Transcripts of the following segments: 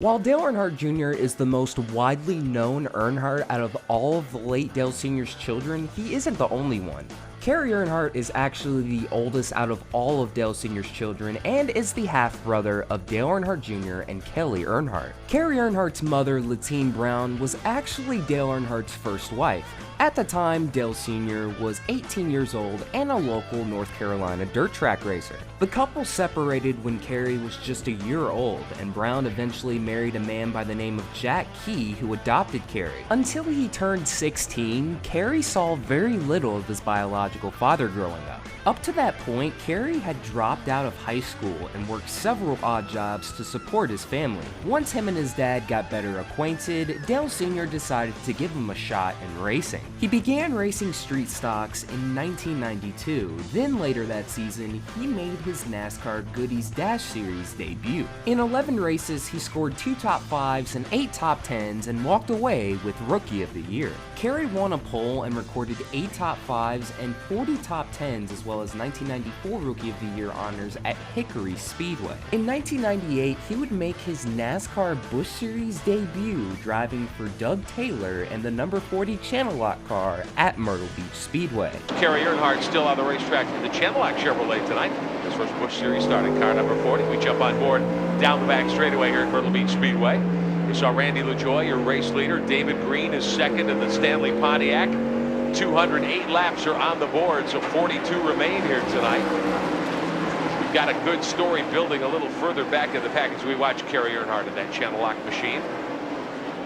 While Dale Earnhardt Jr. is the most widely known Earnhardt out of all of the late Dale Sr.'s children, he isn't the only one. Kerry Earnhardt is actually the oldest out of all of Dale Sr.'s children and is the half-brother of Dale Earnhardt Jr. and Kelly Earnhardt. Kerry Earnhardt's mother, Latine Brown, was actually Dale Earnhardt's first wife. At the time, Dale Sr. was 18 years old and a local North Carolina dirt track racer. The couple separated when Kerry was just a year old, and Brown eventually married a man by the name of Jack Key who adopted Kerry. Until he turned 16, Kerry saw very little of his biological father growing up. Up to that point, Kerry had dropped out of high school and worked several odd jobs to support his family. Once him and his dad got better acquainted, Dale Sr. decided to give him a shot in racing. He began racing street stocks in 1992, then later that season, he made his NASCAR Goodies Dash Series debut. In 11 races, he scored 2 top 5s and 8 top 10s and walked away with Rookie of the Year. Kerry won a pole and recorded 8 top 5s and 40 top 10s as well as 1994 Rookie of the Year honors at Hickory Speedway. In 1998, he would make his NASCAR Busch Series debut driving for Doug Taylor and the number 40 Channel Lock car at Myrtle Beach Speedway. Kerry Earnhardt still on the racetrack in the Channel Lock Chevrolet tonight. His first Busch Series starting car number 40. We jump on board down the back straightaway here at Myrtle Beach Speedway. You saw Randy LaJoie, your race leader. David Green is second in the Stanley Pontiac. 208 laps are on the board, so 42 remain here tonight. We've got a good story building a little further back in the pack as we watch Kerry Earnhardt in that Channel Lock machine.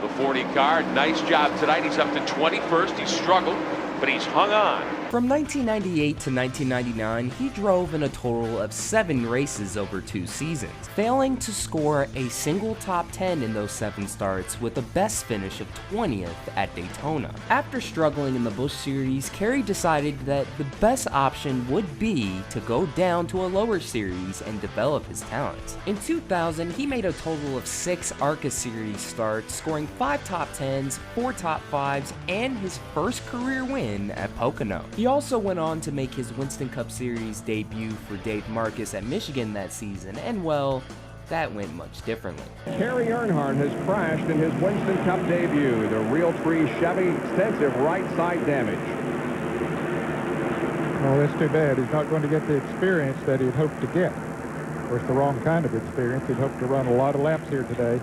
The 40 car, nice job tonight. He's up to 21st. He struggled, but he's hung on. From 1998 to 1999, he drove in a total of 7 races over 2 seasons, failing to score a single top 10 in those 7 starts with a best finish of 20th at Daytona. After struggling in the Busch Series, Kerry decided that the best option would be to go down to a lower series and develop his talents. In 2000, he made a total of 6 ARCA Series starts, scoring 5 top 10s, 4 top 5s, and his first career win at Pocono. He also went on to make his Winston Cup Series debut for Dave Marcus at Michigan that season, and well, that went much differently. Kerry Earnhardt has crashed in his Winston Cup debut. The Realtree Chevy, extensive right side damage. Well, that's too bad. He's not going to get the experience that he'd hoped to get. Of course, the wrong kind of experience. He'd hoped to run a lot of laps here today.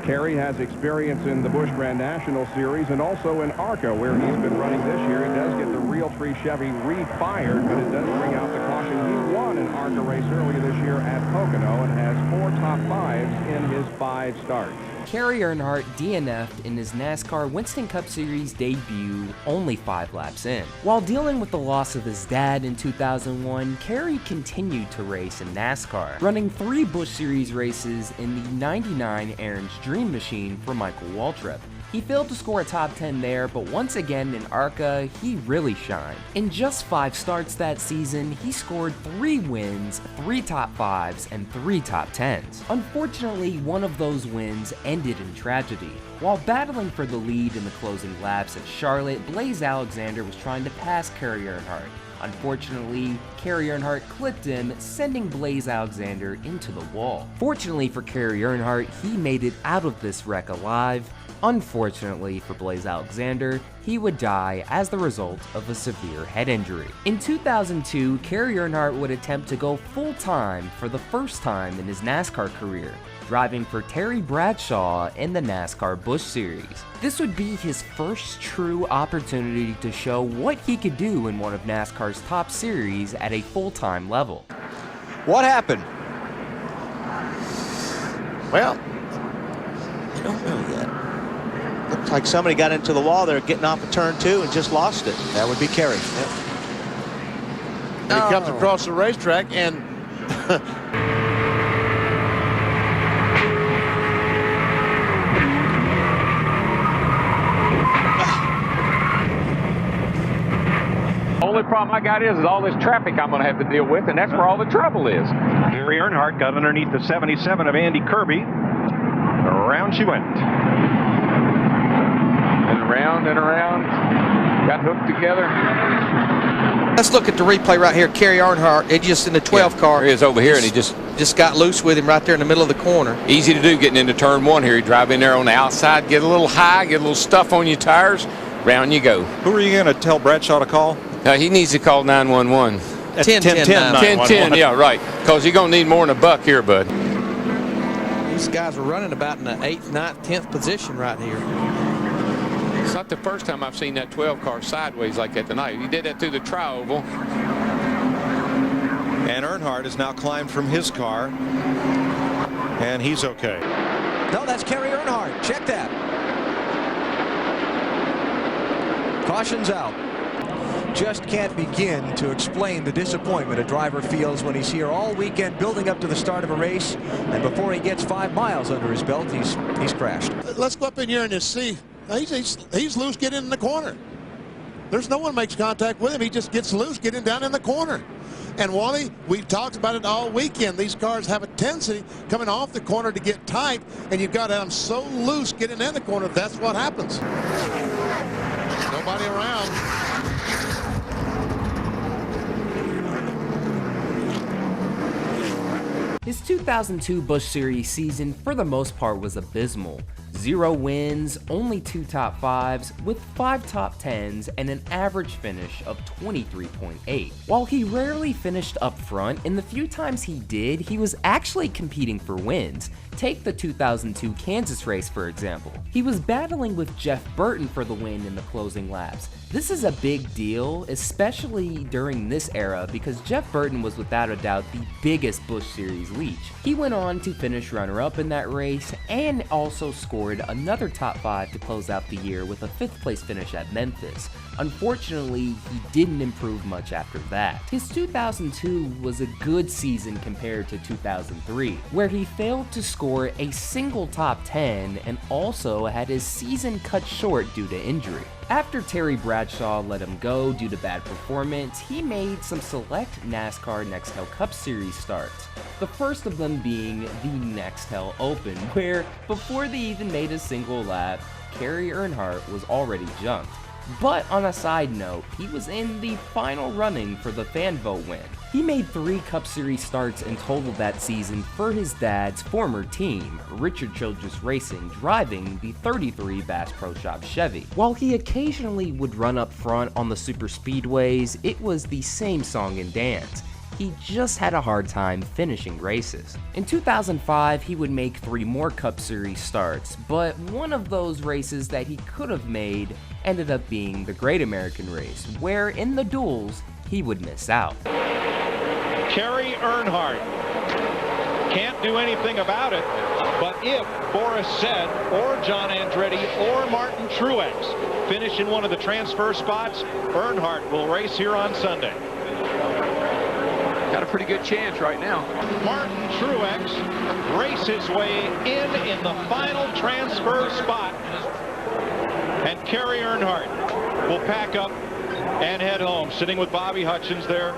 Kerry has experience in the Busch Grand National Series and also in ARCA, where he's been running this year. He does get the Realtree Chevy refired, but it does bring out the caution. He won an ARCA race earlier this year at Pocono and has 4 top 5s in his 5 starts. Kerry Earnhardt DNF'd in his NASCAR Winston Cup Series debut only 5 laps in. While dealing with the loss of his dad in 2001, Kerry continued to race in NASCAR, running 3 Busch Series races in the '99 Aaron's Dream Machine for Michael Waltrip. He failed to score a top 10 there, but once again in ARCA, he really shined. In just 5 starts that season, he scored 3 wins, 3 top 5s, and 3 top 10s. Unfortunately, one of those wins ended in tragedy. While battling for the lead in the closing laps at Charlotte, Blaze Alexander was trying to pass Kerry Earnhardt. Unfortunately, Kerry Earnhardt clipped him, sending Blaze Alexander into the wall. Fortunately for Kerry Earnhardt, he made it out of this wreck alive. Unfortunately for Blaze Alexander, he would die as the result of a severe head injury. In 2002, Kerry Earnhardt would attempt to go full-time for the first time in his NASCAR career, driving for Terry Bradshaw in the NASCAR Busch Series. This would be his first true opportunity to show what he could do in one of NASCAR's top series at a full-time level. What happened? Well, I don't know yet. Looks like somebody got into the wall there getting off of turn 2 and just lost it. That would be Kerry. Yep. And he comes across the racetrack and only problem I got is all this traffic I'm going to have to deal with, and that's where all the trouble is. Kerry Earnhardt got underneath the 77 of Andy Kirby. Around she went. And around, got hooked together. Let's look at the replay right here. Kerry Earnhardt, just in the 12 car. He is over here, and he just just got loose with him right there in the middle of the corner. Easy to do getting into turn one here. You drive in there on the outside, get a little high, get a little stuff on your tires, round you go. Who are you going to tell Bradshaw to call? He needs to call 911. 10-10, yeah, right. Because you're going to need more than a buck here, bud. These guys were running about in the 8th, 9th, 10th position right here. It's not the first time I've seen that 12 car sideways like that tonight. He did that through the tri-oval. And Earnhardt has now climbed from his car, and he's okay. No, that's Kerry Earnhardt. Check that. Caution's out. Just can't begin to explain the disappointment a driver feels when he's here all weekend building up to the start of a race, and before he gets 5 miles under his belt, he's crashed. Let's go up in here and just see. He's loose getting in the corner. There's no one makes contact with him. He just gets loose getting down in the corner. And Wally, we've talked about it all weekend. These cars have a tendency coming off the corner to get tight, and you've got them so loose getting in the corner. That's what happens. Nobody around. His 2002 Busch Series season, for the most part, was abysmal. 0 wins, only 2 top 5s, with 5 top 10s, and an average finish of 23.8. While he rarely finished up front, in the few times he did, he was actually competing for wins. Take the 2002 Kansas race, for example. He was battling with Jeff Burton for the win in the closing laps. This is a big deal, especially during this era, because Jeff Burton was without a doubt the biggest Busch Series leech. He went on to finish runner-up in that race, and also scored another top 5 to close out the year with a 5th place finish at Memphis. Unfortunately, he didn't improve much after that. His 2002 was a good season compared to 2003, where he failed to score a single top 10 and also had his season cut short due to injury. After Terry Bradshaw let him go due to bad performance, he made some select NASCAR Nextel Cup Series starts. The first of them being the Nextel Open, where before they even made a single lap, Kerry Earnhardt was already jumped. But on a side note, he was in the final running for the fan vote win. He made 3 Cup Series starts in total that season for his dad's former team, Richard Childress Racing, driving the 33 Bass Pro Shop Chevy. While he occasionally would run up front on the super speedways, it was the same song and dance. He just had a hard time finishing races. In 2005, he would make 3 more Cup Series starts, but one of those races that he could have made ended up being the Great American Race, where in the duels, he would miss out. Kerry Earnhardt can't do anything about it, but if Boris Said or John Andretti or Martin Truex finish in one of the transfer spots, Earnhardt will race here on Sunday. Got a pretty good chance right now. Martin Truex races his way in the final transfer spot, and Kerry Earnhardt will pack up and head home. Sitting with Bobby Hutchins there.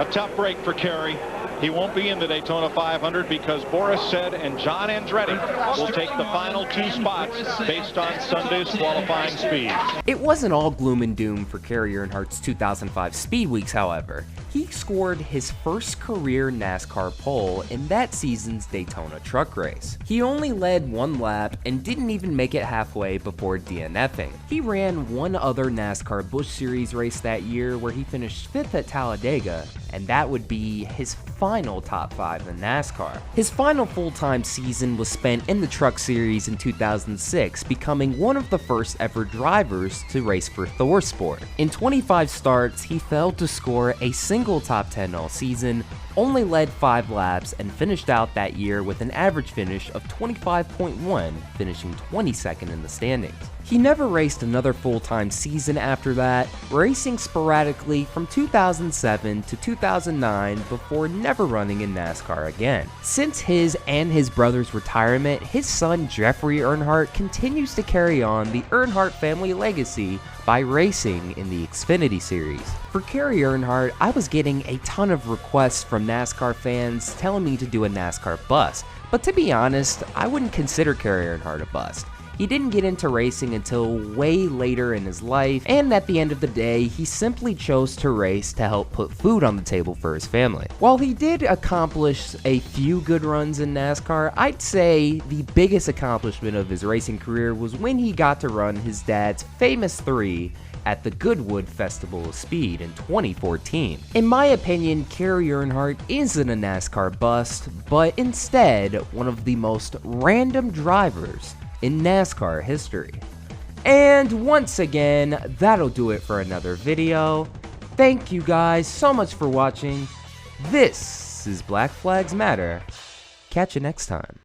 A tough break for Kerry. He won't be in the Daytona 500 because Boris Said and John Andretti will take the final 2 spots based on Sunday's qualifying speed. It wasn't all gloom and doom for Kerry Earnhardt's 2005 Speed Weeks, however. He scored his first career NASCAR pole in that season's Daytona truck race. He only led 1 lap and didn't even make it halfway before DNFing. He ran one other NASCAR Busch Series race that year where he finished 5th at Talladega, and that would be his final top 5 in NASCAR. His final full-time season was spent in the Truck Series in 2006, becoming one of the first ever drivers to race for ThorSport. In 25 starts, he failed to score a single top 10 all season, only led 5 laps, and finished out that year with an average finish of 25.1, finishing 22nd in the standings. He never raced another full-time season after that, racing sporadically from 2007 to 2009 before never running in NASCAR again. Since his and his brother's retirement, his son Jeffrey Earnhardt continues to carry on the Earnhardt family legacy by racing in the Xfinity Series. For Kerry Earnhardt, I was getting a ton of requests from NASCAR fans telling me to do a NASCAR bust, but to be honest, I wouldn't consider Kerry Earnhardt a bust. He didn't get into racing until way later in his life, and at the end of the day, he simply chose to race to help put food on the table for his family. While he did accomplish a few good runs in NASCAR, I'd say the biggest accomplishment of his racing career was when he got to run his dad's famous 3 at the Goodwood Festival of Speed in 2014. In my opinion, Kerry Earnhardt isn't a NASCAR bust, but instead one of the most random drivers in NASCAR history. And once again, that'll do it for another video. Thank you guys so much for watching. This is Black Flags Matter. Catch you next time.